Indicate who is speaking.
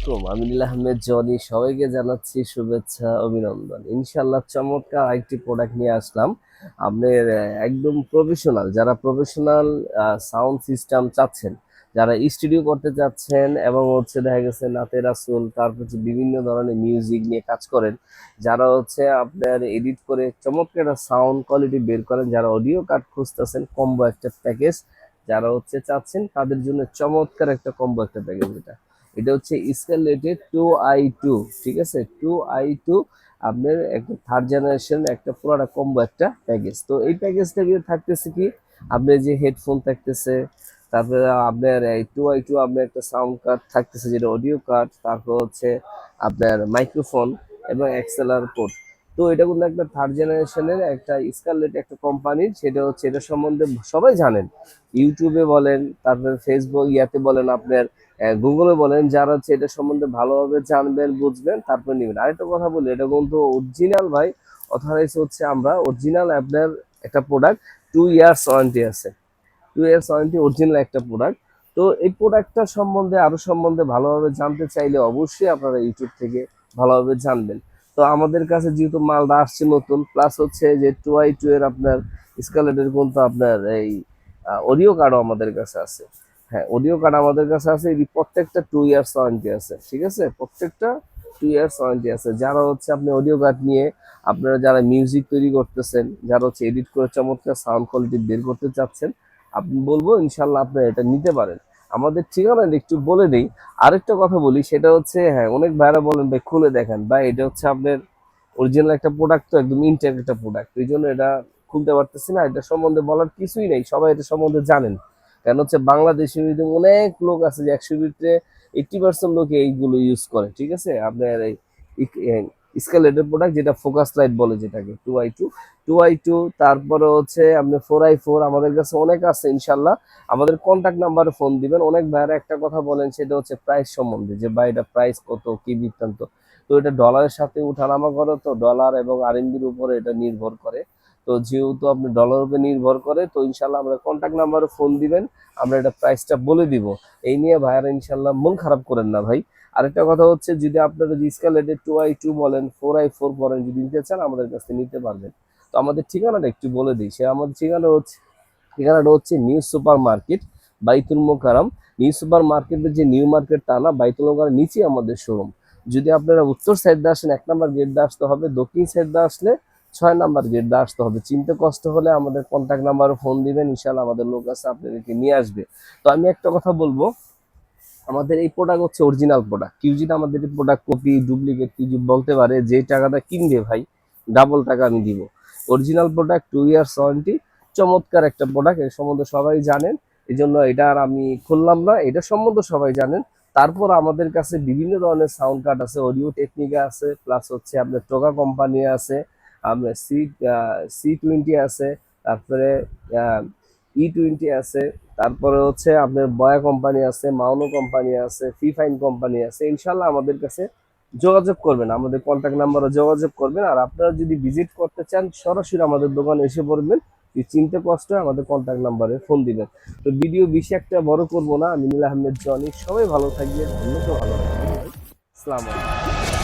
Speaker 1: আলাইকুম। আমি নীল আহমেদ জনি। সবাইকে জানাচ্ছি শুভেচ্ছা, অভিনন্দন। ইনশাআল্লাহ চমৎকার আরেকটি প্রোডাক্ট নিয়ে আসলাম। আপনার একদম প্রফেশনাল, যারা প্রফেশনাল সাউন্ড সিস্টেম চাচ্ছেন, যারা স্টুডিও করতে চাচ্ছেন এবং দেখা গেছে নাতে রাসুল, তারপর বিভিন্ন ধরনের মিউজিক নিয়ে কাজ করেন, যারা আপনার এডিট করে চমৎকার একটা সাউন্ড কোয়ালিটি বের করেন, যারা অডিও কার্ড খুঁজতেছেন কম্বো একটা প্যাকেজ, যারা চাচ্ছেন তাদের জন্য চমৎকার একটা কম্বো একটা প্যাকেজ। এটা হচ্ছে স্কারলেটের 2i2, ঠিক আছে, 2i2 আপনার একটা থার্ড জেনারেশন একটা পুরোটা কম্বো একটা প্যাকেজ। তো এই প্যাকেজটা দিয়ে থাকতেছে কি, আপনার যে হেডফোন থাকতেছে, তারপরে আপনার এই 2i2 আপনার একটা সাউন্ড কার্ড থাকতেছে যেটা অডিও কার্ড, তারপর আপনার মাইক্রোফোন এবং এক্সএলআর পোর্ট। তো এটা কিন্তু একটা থার্ড জেনারেশনের একটা স্কারলেট একটা কোম্পানির, সেটা এটা সম্বন্ধে সবাই জানেন। ইউটিউবে বলেন, তারপরে ফেসবুক ইয়াতে বলেন, আপনার গুগলে বলেন, যারা এটা সম্বন্ধে ভালোভাবে জানবেন বুঝবেন তারপর নেবেন। আরেকটা কথা বলি, এটা কিন্তু অরিজিনাল ভাই, অথরাইজ আমরা অরিজিনাল আপনার একটা প্রোডাক্ট, 2 ইয়ার্স ওয়ারেন্টি আছে, 2 ইয়ার্স ওয়ারেন্টি অরিজিনাল একটা প্রোডাক্ট। তো এই প্রোডাক্টটা সম্বন্ধে সম্বন্ধে ভালোভাবে জানতে চাইলে অবশ্যই আপনারা ইউটিউব থেকে ভালোভাবে জানবেন। তো আমাদের কাছে যেহেতু মালটা আসছে নতুন, প্লাস যে 2i2 এর আপনার স্কালেটের কিন্তু আপনার এই অডিও কার্ডও আমাদের কাছে আছে। হ্যাঁ, অডিও কার্ড আমাদের কাছে আছে, এই প্রত্যেকটা 2 ইয়ার্স ওয়ারেন্টি আছে, ঠিক আছে, প্রত্যেকটা 2 ইয়ার্স ওয়ারেন্টি আছে। যারা আপনি অডিও কার্ড নিয়ে আপনারা যারা মিউজিক তৈরি করতেছেন, যারা এডিট করে চমৎকার সাউন্ড কোয়ালিটি বের করতে চাচ্ছেন, আপনি বলবো ইনশাল্লাহ আপনারা এটা নিতে পারেন। আমাদের ঠিকানাটা একটু বলে দিই। আরেকটা কথা বলি, সেটা হ্যাঁ, অনেক ভাইরা বলেন ভাই খুলে দেখেন, ভাই এটা আপনার অরিজিনাল একটা প্রোডাক্ট, তো একদম ইনটেক একটা প্রোডাক্ট, এই জন্য এটা খুলতে পারতেছি না। এটা সম্বন্ধে বলার কিছুই নেই, সবাই এটা সম্বন্ধে জানেন। কেন বাংলাদেশের ভিতরে অনেক লোক আছে যে 100 ভিতরে 80% লোক এইগুলো ইউজ করে, ঠিক আছে। আপনার এই স্কেলেটের প্রোডাক্ট, যেটা ফোকাস লাইট বলে, যেটাকে 2i2, তারপরে আপনি 4i4 আমাদের কাছে অনেক আছে ইনশাল্লাহ। আমাদের কন্ট্যাক্ট নাম্বারে ফোন দিবেন। অনেক ভাইরা একটা কথা বলেন, সেটা প্রাইস সম্বন্ধে, যে ভাই এটা প্রাইস কত, কি বৃত্তান্ত। তো এটা ডলারের সাথে উঠানামা করে, তো ডলার এবং আরএমবির উপরে এটা নির্ভর করে। তো যেহেতু আপনি ডলার উপরে নির্ভর করে, তো ইনশাল্লাহ আমরা কন্ট্যাক্ট নাম্বারে ফোন দিবেন, আমরা এটা প্রাইসটা বলে দিব। এই নিয়ে ভাইয়ারা ইনশাল্লাহ মন খারাপ করেন না ভাই। আরেকটা কথা যদি আপনারা যদি স্কালেটেড 2i2 বলেন, 4i4 বলেন, যদি নিতে চান আমাদের কাছ থেকে নিতে পারবেন। তো আমাদের ঠিকানাটা একটু বলে দিই। সে আমাদের ঠিকানাটা নিউ সুপার মার্কেট, বাইতুল মোকাররম। নিউ সুপার মার্কেটের যে নিউ মার্কেট তা না, বাইতুল মোকাররমের নিচে আমাদের শোরুম। যদি আপনারা উত্তর সাইড দিয়ে আসেন 1 নম্বর গেট দিয়ে আসতে হবে, দক্ষিণ সাইড দিয়ে আসলে 6 নম্বর গেট দিয়ে আসতে হবে। চিনতে কষ্ট হলে আমাদের কন্ট্যাক্ট নাম্বারে ফোন দিবেন, ইনশাল্লাহ আমাদের লোক আছে আপনাদেরকে নিয়ে আসবে। তো আমি একটা কথা বলবো, আমাদের এই প্রোডাক্ট অরিজিনাল প্রোডাক্ট। কেউ যদি আমাদের এই প্রোডাক্ট কপি ডুপ্লিকেট কেউ যদি বলতে পারে, যে টাকাটা কিনবে ভাই ডাবল টাকা আমি দিব। অরিজিনাল প্রোডাক্ট, 2 ইয়ার্স ওয়ারেন্টি, চমৎকার একটা প্রোডাক্ট, এর সম্বন্ধে সবাই জানেন। এই জন্য এটা আর আমি খুললাম না, এটা সম্বন্ধে সবাই জানেন। তারপর আমাদের কাছে বিভিন্ন ধরনের সাউন্ড কার্ড আছে, অডিও টেকনিকা আছে, প্লাস আপনার টোকা কোম্পানি আছে, আপনার C20 আছে, তারপরে E20 আছে, তারপরে আপনার বয়া কোম্পানি আছে, মাউনো কোম্পানি আছে, ফিফাইন কোম্পানি আছে। ইনশাল্লাহ আমাদের কাছে যোগাযোগ করবেন, আমাদের কন্ট্যাক্ট নাম্বারে যোগাযোগ করবেন। আর আপনারা যদি ভিজিট করতে চান, সরাসরি আমাদের দোকানে এসে পড়বেন। চিনতে কষ্ট হয়, আমাদের কন্ট্যাক্ট নাম্বারে ফোন দিবেন। তো ভিডিও বেশি একটা বড় করবো না। আমি নীল আহমেদ জনি। সবাই ভালো থাকবেন, অন্যকেও ভালো থাকবেন। আসসালামু আলাইকুম।